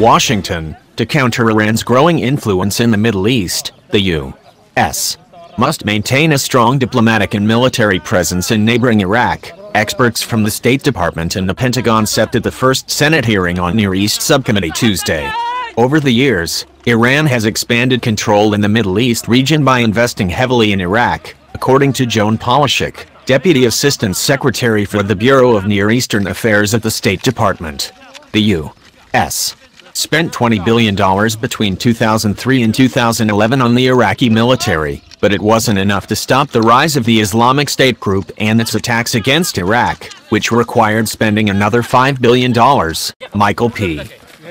Washington, to counter Iran's growing influence in the Middle East, the U.S. must maintain a strong diplomatic and military presence in neighboring Iraq. Experts from the State Department and the Pentagon said at the first Senate hearing on Near East subcommittee Tuesday. Over the years, Iran has expanded control in the Middle East region by investing heavily in Iraq, according to Joan Polaschik, Deputy Assistant Secretary for the Bureau of Near Eastern Affairs at the State Department. The U.S. spent $20 billion between 2003 and 2011 on the Iraqi military, but it wasn't enough to stop the rise of the Islamic State group and its attacks against Iraq, which required spending another $5 billion. Michael P.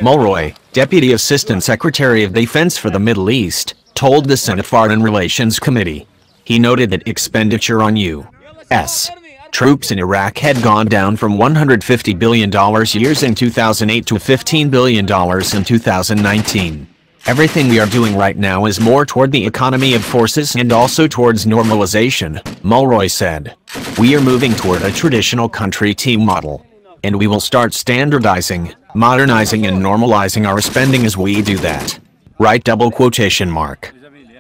Mulroy, Deputy Assistant Secretary of Defense for the Middle East, told the Senate Foreign Relations Committee. He noted that expenditure on U.S. troops in Iraq had gone down from $150 billion years in 2008 to $15 billion in 2019. Everything we are doing right now is more toward the economy of forces and also towards normalization, Mulroy said. We are moving toward a traditional country team model. And we will start standardizing, modernizing and normalizing our spending as we do that. Right?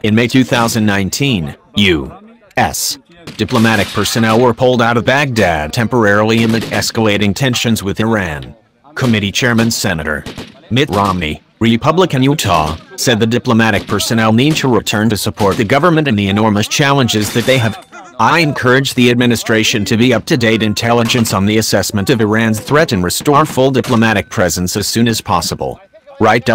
In May 2019, U.S. diplomatic personnel were pulled out of Baghdad temporarily amid escalating tensions with Iran. Committee Chairman Senator Mitt Romney, Republican Utah, said the diplomatic personnel need to return to support the government and the enormous challenges that they have. I encourage the administration to be up-to-date intelligence on the assessment of Iran's threat and restore full diplomatic presence as soon as possible. Right?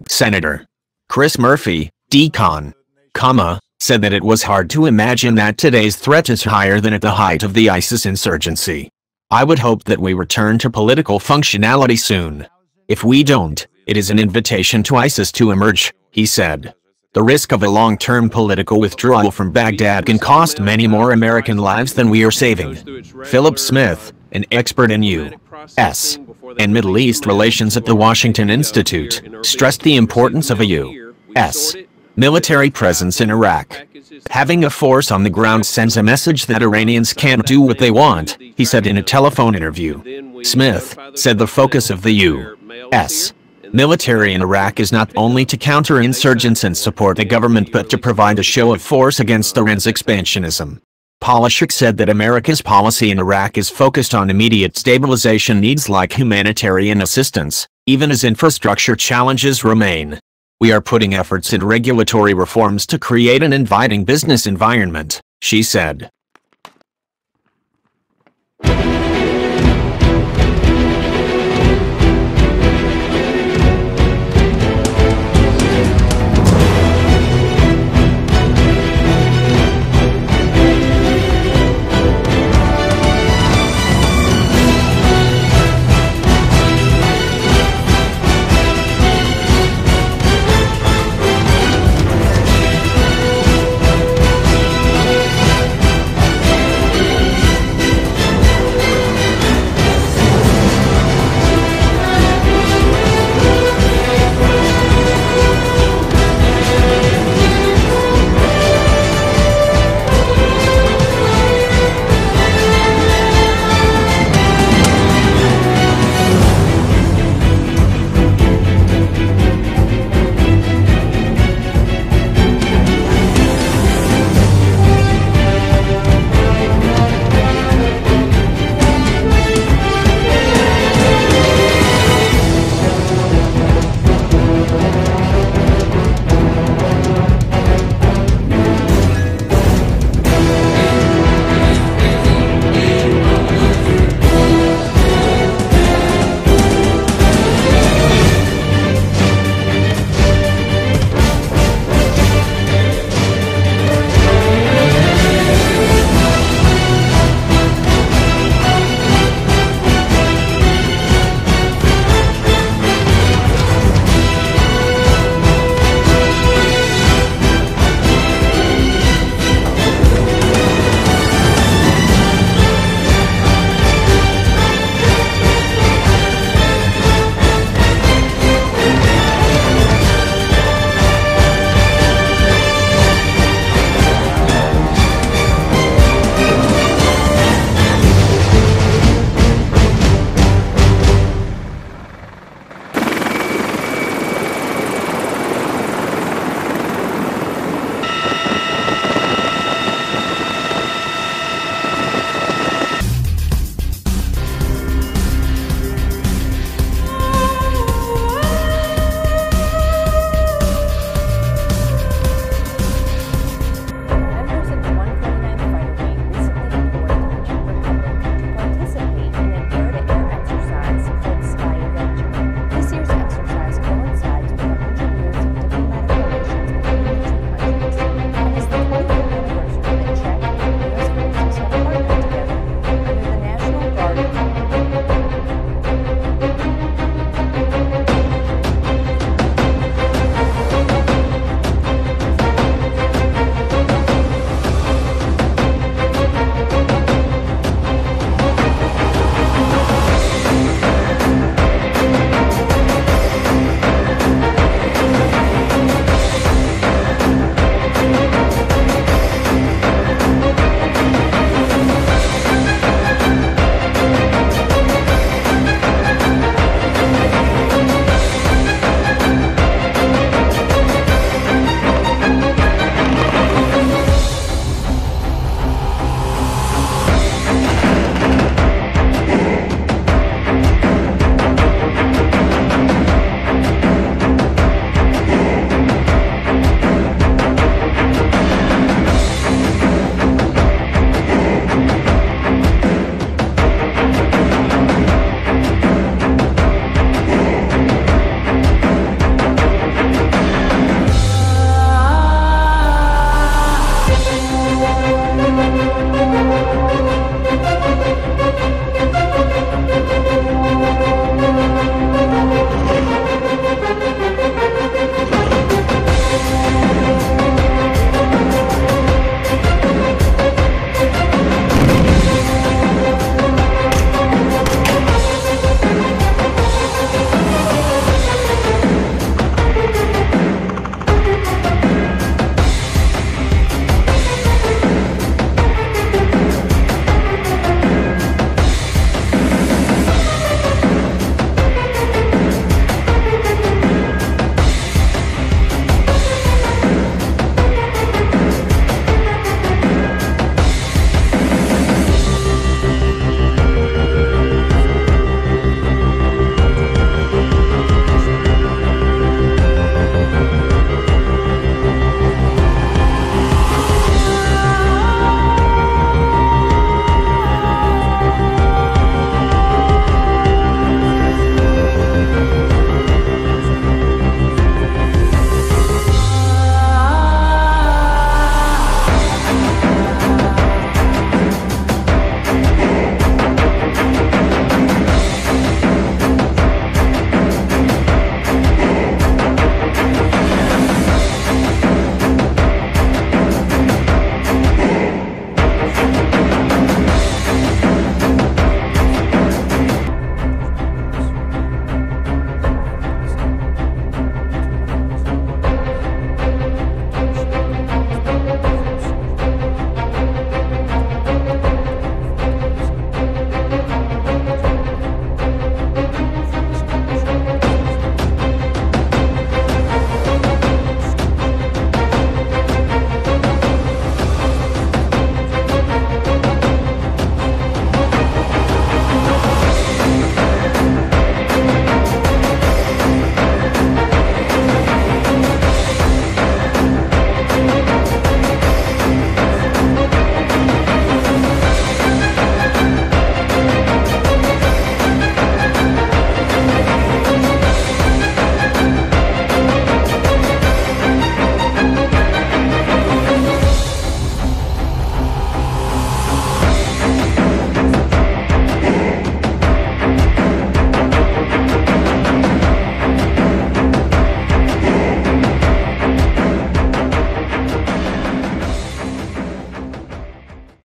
Senator Chris Murphy, D-Con, said that it was hard to imagine that today's threat is higher than at the height of the ISIS insurgency. I would hope that we return to political functionality soon. If we don't, it is an invitation to ISIS to emerge, he said. The risk of a long-term political withdrawal from Baghdad can cost many more American lives than we are saving. Philip Smith, an expert in U.S. and Middle East relations at the Washington Institute, stressed the importance of a U.S. military presence in Iraq. Having a force on the ground sends a message that Iranians can't do what they want, he said in a telephone interview. Smith said the focus of the U.S. military in Iraq is not only to counter insurgents and support the government but to provide a show of force against Iran's expansionism. Polaschik said that America's policy in Iraq is focused on immediate stabilization needs like humanitarian assistance, even as infrastructure challenges remain. We are putting efforts in regulatory reforms to create an inviting business environment, she said.